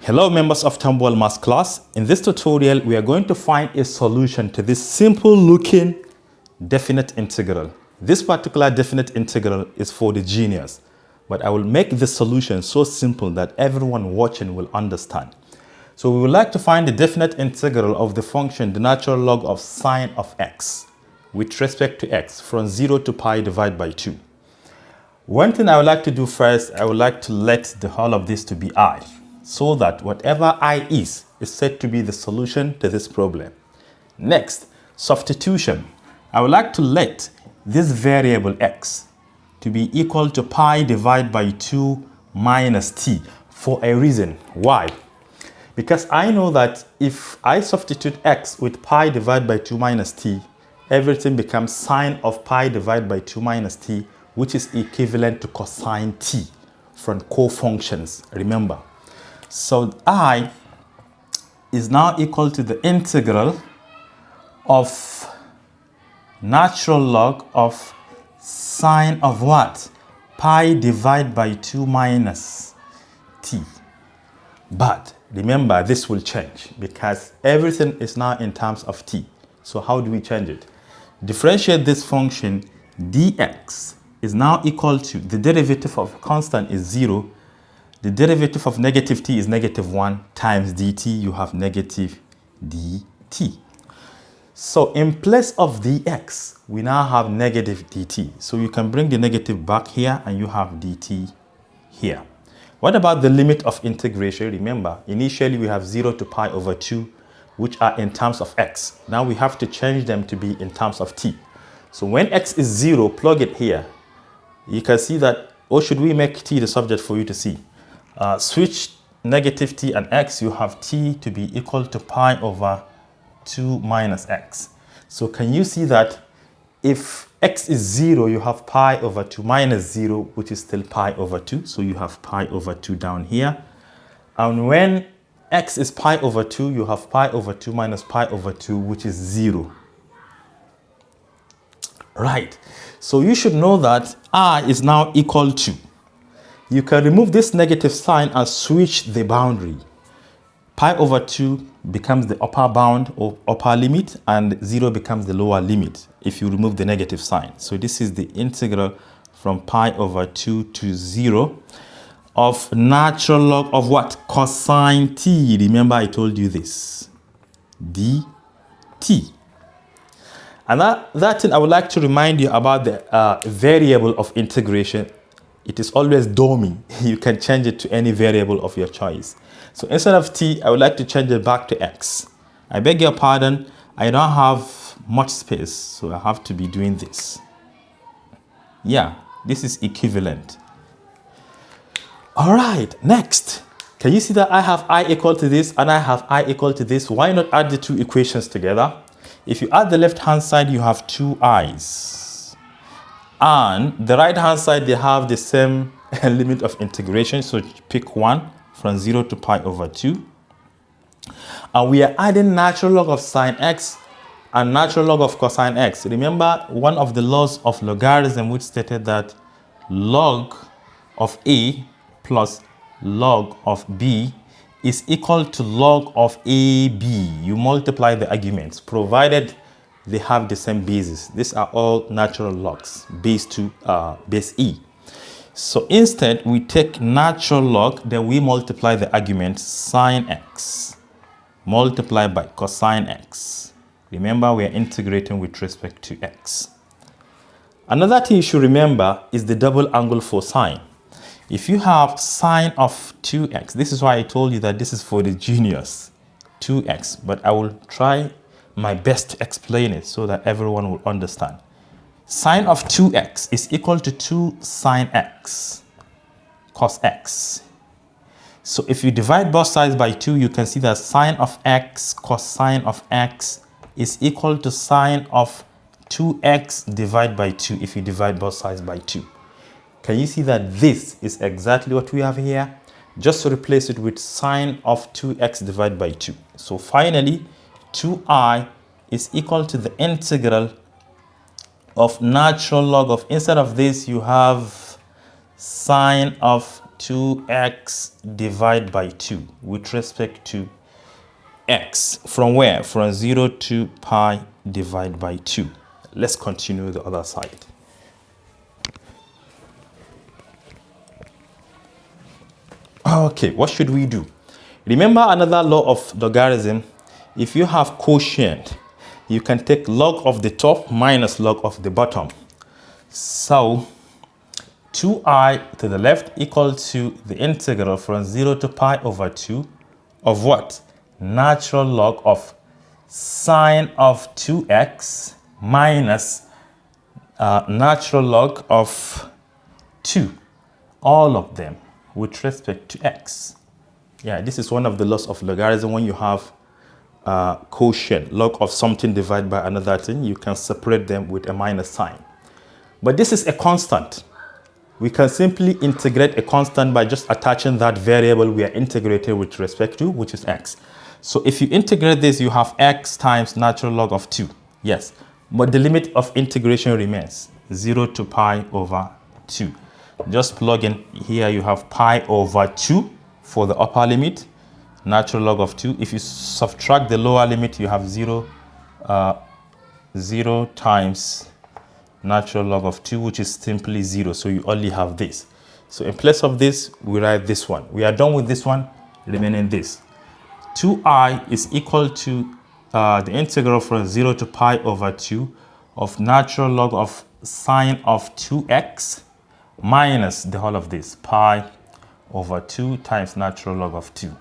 Hello members of Tambuwal Math class. In this tutorial, we are going to find a solution to this simple looking definite integral. This particular definite integral is for the genius, but I will make the solution so simple that everyone watching will understand. So we would like to find the definite integral of the function the natural log of sine of x with respect to x from 0 to pi divided by 2. One thing I would like to do first, I would like to let the whole of this to be I, so that whatever I is said to be the solution to this problem. Next, substitution. I would like to let this variable x to be equal to pi divided by 2 minus t for a reason. Why? Because I know that if I substitute x with pi divided by 2 minus t, everything becomes sine of pi divided by 2 minus t, which is equivalent to cosine t from co-functions, remember. So I is now equal to the integral of natural log of sine of what? Pi divided by 2 minus t. But remember, this will change because everything is now in terms of t. So how do we change it? Differentiate this function dx is now equal to the derivative of constant is 0. The derivative of negative t is negative 1 times dt. You have negative dt. So in place of dx, we now have negative dt. So you can bring the negative back here and you have dt here. What about the limit of integration? Remember, initially we have 0 to pi over 2, which are in terms of x. Now we have to change them to be in terms of t. So when x is 0, plug it here. You can see that, or should we make t the subject for you to see? Switch negative t and x, you have t to be equal to pi over 2 minus x. So can you see that if x is 0, you have pi over 2 minus 0, which is still pi over 2. So you have pi over 2 down here. And when x is pi over 2, you have pi over 2 minus pi over 2, which is 0. Right. So you should know that I is now equal to. You can remove this negative sign and switch the boundary. Pi over 2 becomes the upper bound or upper limit, and 0 becomes the lower limit if you remove the negative sign. So this is the integral from pi over 2 to 0 of natural log of what? Cosine t. Remember I told you this. dt. And that thing I would like to remind you about the variable of integration. It is always dummy. You can change it to any variable of your choice. So instead of t, I would like to change it back to x. I beg your pardon, I don't have much space, so I have to be doing this. Yeah, this is equivalent. All right, next. Can you see that I have I equal to this and I have I equal to this? Why not add the two equations together? If you add the left-hand side, you have two i's. And the right-hand side, they have the same limit of integration. So pick one from 0 to pi over 2. And we are adding natural log of sine x and natural log of cosine x. Remember one of the laws of logarithm which stated that log of a plus log of b is equal to log of ab. You multiply the arguments, provided they have the same basis. These are all natural logs, base e. So instead, we take natural log, then we multiply the argument sine x, multiplied by cosine x. Remember, we are integrating with respect to x. Another thing you should remember is the double angle for sine. If you have sine of 2x, this is why I told you that this is for the genius, 2x, but I will try my best to explain it so that everyone will understand. Sine of 2x is equal to 2 sine x cos x. So if you divide both sides by 2, you can see that sine of x cosine of x is equal to sine of 2x divided by 2 if you divide both sides by 2. Can you see that this is exactly what we have here? Just to replace it with sine of 2x divided by 2. So finally, 2i is equal to the integral of natural log of, instead of this, you have sine of 2x divided by 2 with respect to x. From where? From 0 to pi divided by 2. Let's continue the other side. Okay, what should we do? Remember another law of logarithm. If you have quotient, you can take log of the top minus log of the bottom. So 2i to the left equal to the integral from 0 to pi over 2 of what? Natural log of sine of 2x minus natural log of 2. All of them with respect to x. Yeah, this is one of the laws of logarithm. When you have quotient, log of something divided by another thing, you can separate them with a minus sign. But this is a constant. We can simply integrate a constant by just attaching that variable we are integrated with respect to, which is x. So if you integrate this, you have x times natural log of 2. Yes, but the limit of integration remains 0 to pi over 2. Just plug in here, you have pi over 2 for the upper limit, natural log of 2. If you subtract the lower limit, you have 0 times natural log of 2, which is simply 0. So you only have this. So in place of this, we write this one. We are done with this one, remaining this. 2i is equal to the integral from 0 to pi over 2 of natural log of sine of 2x minus the whole of this, pi over 2 times natural log of 2.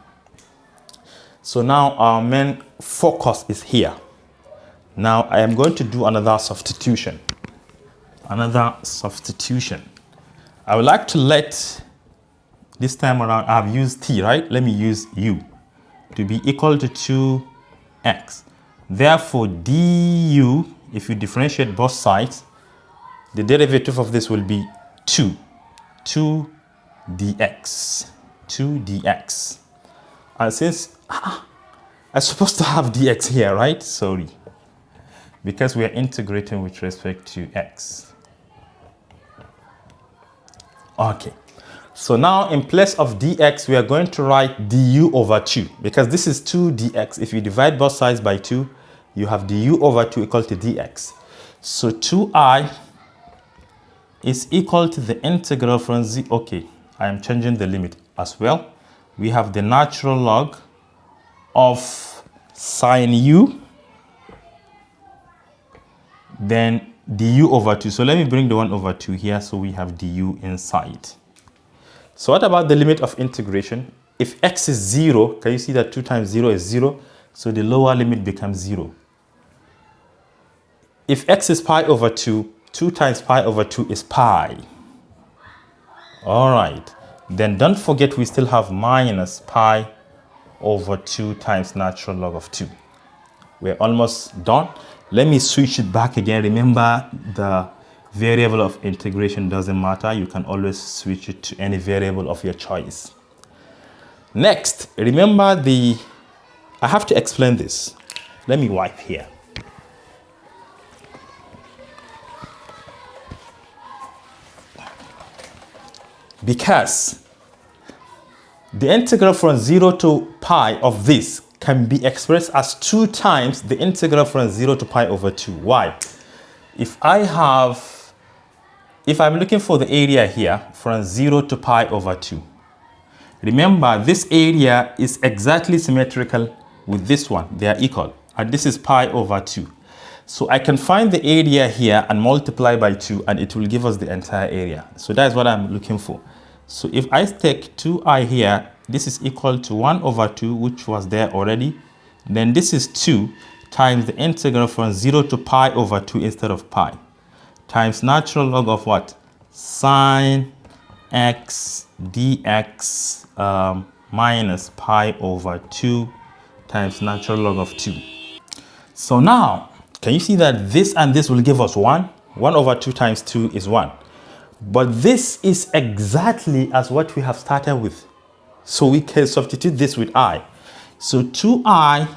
So now our main focus is here. Now I am going to do another substitution. I would like to let, this time around, I have used t, right? Let me use u to be equal to 2x. Therefore, du, if you differentiate both sides, the derivative of this will be 2 dx. And since I'm supposed to have dx here, right? Sorry. Because we are integrating with respect to x. Okay. So now in place of dx, we are going to write du over 2. Because this is 2 dx. If you divide both sides by 2, you have du over 2 equal to dx. So 2i is equal to the integral from z. Okay, I am changing the limit as well. We have the natural log of sine u, then du over 2. So let me bring the 1 over 2 here, so we have du inside. So what about the limit of integration? If x is 0, can you see that 2 times 0 is 0? So the lower limit becomes 0. If x is pi over 2, 2 times pi over 2 is pi. All right. Then don't forget we still have minus pi over 2 times natural log of 2. We're almost done. Let me switch it back again. Remember, the variable of integration doesn't matter. You can always switch it to any variable of your choice. Next, remember I have to explain this. Let me wipe here. Because the integral from 0 to pi of this can be expressed as 2 times the integral from 0 to pi over 2. Why? If I'm looking for the area here from 0 to pi over 2, remember this area is exactly symmetrical with this one. They are equal. And this is pi over 2. So I can find the area here and multiply by 2, and it will give us the entire area. So that is what I'm looking for. So if I take 2i here, this is equal to 1 over 2, which was there already. Then this is 2 times the integral from 0 to pi over 2 instead of pi, times natural log of what? Sine x dx minus pi over 2 times natural log of 2. So now, can you see that this and this will give us 1? 1 over 2 times 2 is 1. But this is exactly as what we have started with. So we can substitute this with I. So 2i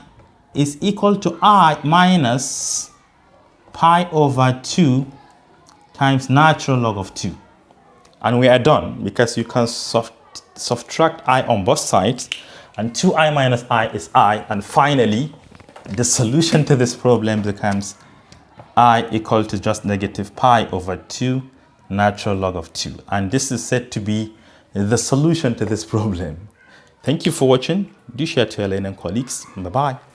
is equal to I minus pi over 2 times natural log of 2. And we are done, because you can subtract I on both sides, and 2i minus I is I. And finally, the solution to this problem becomes I equal to just negative pi over 2 natural log of 2. And this is said to be the solution to this problem. Thank you for watching. Do share to your learning colleagues. Bye-bye.